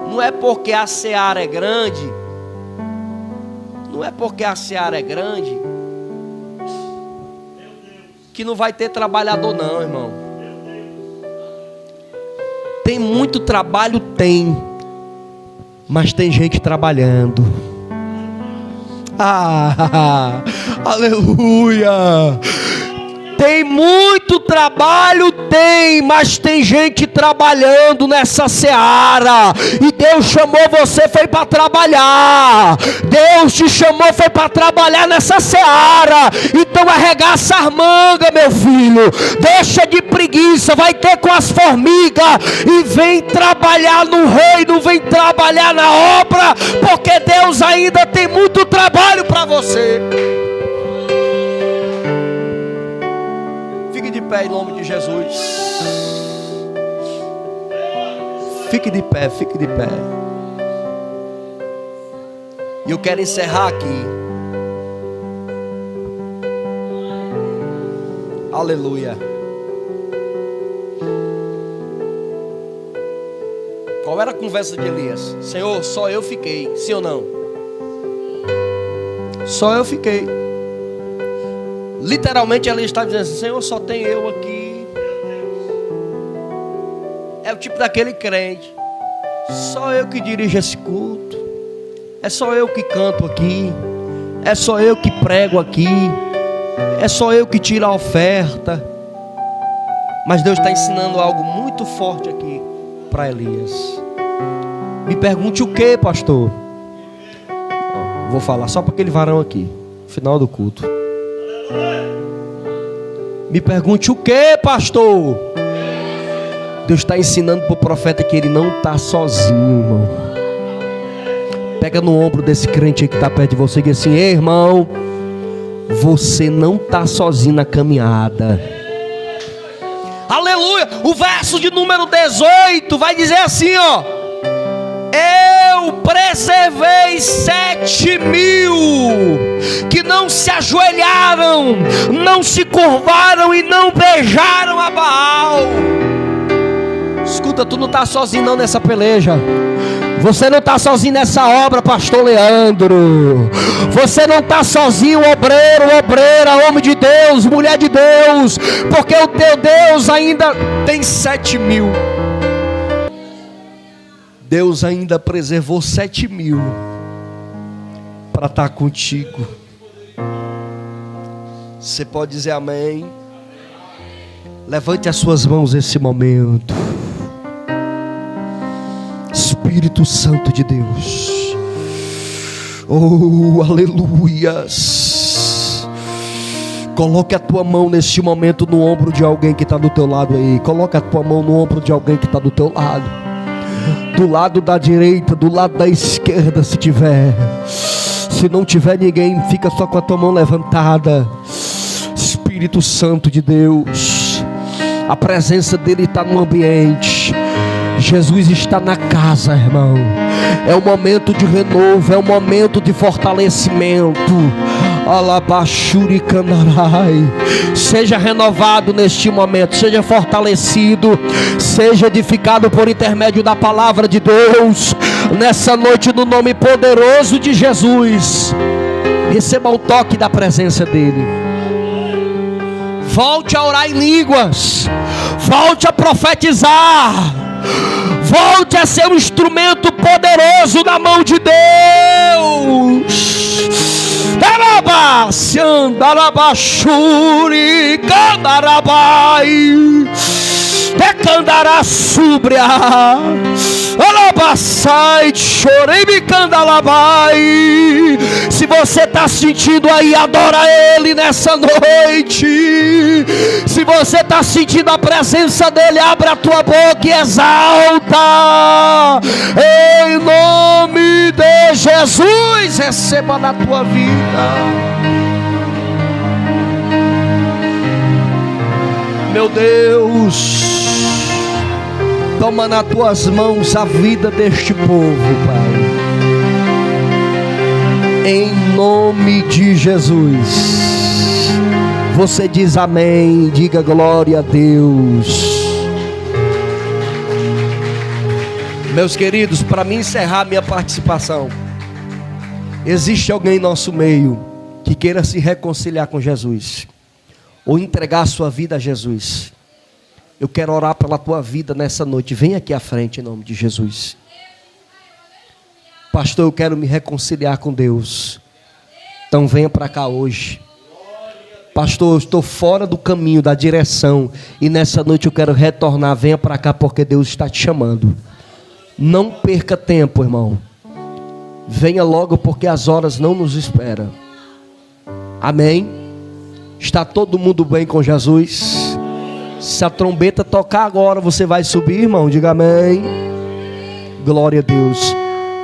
Não é porque a seara é grande, que não vai ter trabalhador não, irmão. Tem muito trabalho, tem, mas tem gente trabalhando. Aleluia. Tem muito trabalho, tem, mas tem gente trabalhando nessa seara. E Deus chamou você, foi para trabalhar. Deus te chamou, foi para trabalhar nessa seara. Então arregaça as mangas, meu filho. Deixa de preguiça, vai ter com as formigas. E vem trabalhar no reino, vem trabalhar na obra. Porque Deus ainda tem muito trabalho para você. Fique de pé em nome de Jesus. Fique de pé, fique de pé. E eu quero encerrar aqui. Aleluia. Qual era a conversa de Elias? Senhor, só eu fiquei. Sim ou não? Só eu fiquei. Literalmente ela está dizendo assim: Senhor, só tem eu aqui. É o tipo daquele crente. Só eu que dirijo esse culto. É só eu que canto aqui. É só eu que prego aqui. É só eu que tiro a oferta. Mas Deus está ensinando algo muito forte aqui para Elias. Me pergunte o que, pastor? Vou falar só para aquele varão aqui, final do culto. Me pergunte o que, pastor? Deus está ensinando para o profeta que ele não está sozinho, irmão. Pega no ombro desse crente aí que está perto de você e diz assim: ei, irmão, você não está sozinho na caminhada. Aleluia. O verso de número 18 vai dizer assim, ó: eu preservei 7.000 que não se ajoelharam, não se curvaram e não beijaram a Baal. Escuta, tu não está sozinho não nessa peleja. Você não está sozinho nessa obra, pastor Leandro. Você não está sozinho, obreiro, obreira, homem de Deus, mulher de Deus. Porque o teu Deus ainda tem 7.000. Deus ainda preservou 7.000 para estar contigo. Você pode dizer amém? Levante as suas mãos nesse momento. Espírito Santo de Deus. Oh, aleluias. Coloque a tua mão neste momento no ombro de alguém que está do teu lado aí. Coloque a tua mão no ombro de alguém que está do teu lado. Do lado da direita, do lado da esquerda, se tiver. Se não tiver ninguém, fica só com a tua mão levantada. Espírito Santo de Deus, a presença dele está no ambiente. Jesus está na casa, irmão. É um momento de renovo, é um momento de fortalecimento. Alabashuri Kandarai. Seja renovado neste momento, seja fortalecido, seja edificado por intermédio da palavra de Deus. Nessa noite, no nome poderoso de Jesus, receba o toque da presença dele. Volte a orar em línguas, volte a profetizar, volte a ser um instrumento poderoso na mão de Deus. Darabashuri Kandarabai Decandará súbria Alabasai chorei me candalabai. Se você está sentindo aí, adora Ele nessa noite. Se você está sentindo a presença dEle, abre a tua boca e exalta. Em nome de Jesus, receba na tua vida. Meu Deus, toma nas tuas mãos a vida deste povo, Pai. Em nome de Jesus. Você diz amém, diga glória a Deus. Meus queridos, para mim encerrar minha participação, existe alguém em nosso meio que queira se reconciliar com Jesus, ou entregar a sua vida a Jesus. Eu quero orar pela tua vida nessa noite. Vem aqui à frente em nome de Jesus. Pastor, eu quero me reconciliar com Deus. Então venha para cá hoje. Pastor, eu estou fora do caminho, da direção, e nessa noite eu quero retornar. Venha para cá porque Deus está te chamando. Não perca tempo, irmão. Venha logo porque as horas não nos esperam. Amém? Está todo mundo bem com Jesus? Se a trombeta tocar agora, você vai subir, irmão? Diga amém. Glória a Deus.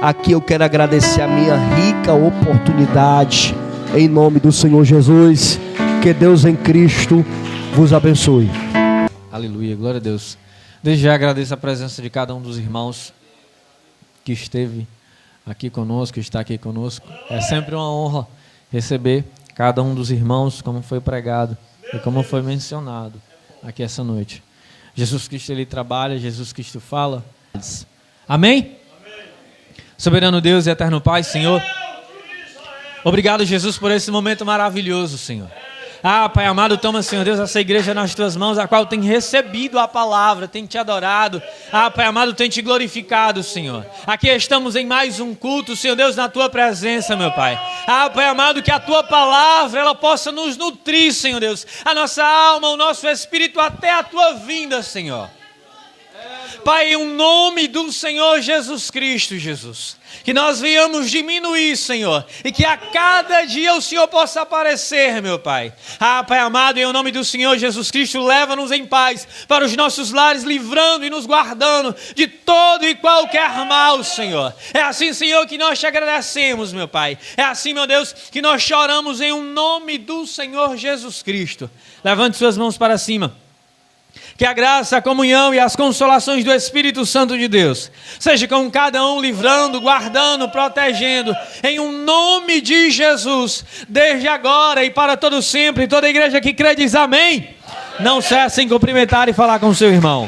Aqui eu quero agradecer a minha rica oportunidade, em nome do Senhor Jesus. Que Deus em Cristo vos abençoe. Aleluia, glória a Deus. Desde já agradeço a presença de cada um dos irmãos que esteve aqui conosco, está aqui conosco. É sempre uma honra receber cada um dos irmãos, como foi pregado e como foi mencionado aqui essa noite. Jesus Cristo, Ele trabalha, Jesus Cristo fala. Amém? Soberano Deus e eterno Pai, Senhor, obrigado, Jesus, por esse momento maravilhoso, Senhor. Pai amado, toma, Senhor Deus, essa igreja nas tuas mãos, a qual tem recebido a palavra, tem te adorado. Pai amado, tem te glorificado, Senhor. Aqui estamos em mais um culto, Senhor Deus, na tua presença, meu Pai. Pai amado, que a tua palavra, ela possa nos nutrir, Senhor Deus, a nossa alma, o nosso espírito, até a tua vinda, Senhor. Pai, em nome do Senhor Jesus Cristo, Jesus, que nós venhamos diminuir, Senhor, e que a cada dia o Senhor possa aparecer, meu Pai. Pai amado, em nome do Senhor Jesus Cristo, leva-nos em paz para os nossos lares, livrando e nos guardando de todo e qualquer mal, Senhor. É assim, Senhor, que nós te agradecemos, meu Pai. É assim, meu Deus, que nós choramos em nome do Senhor Jesus Cristo. Levante suas mãos para cima. Que a graça, a comunhão e as consolações do Espírito Santo de Deus seja com cada um, livrando, guardando, protegendo, em um nome de Jesus, desde agora e para todo sempre. Toda a igreja que crê diz amém. Não cesse em cumprimentar e falar com o seu irmão.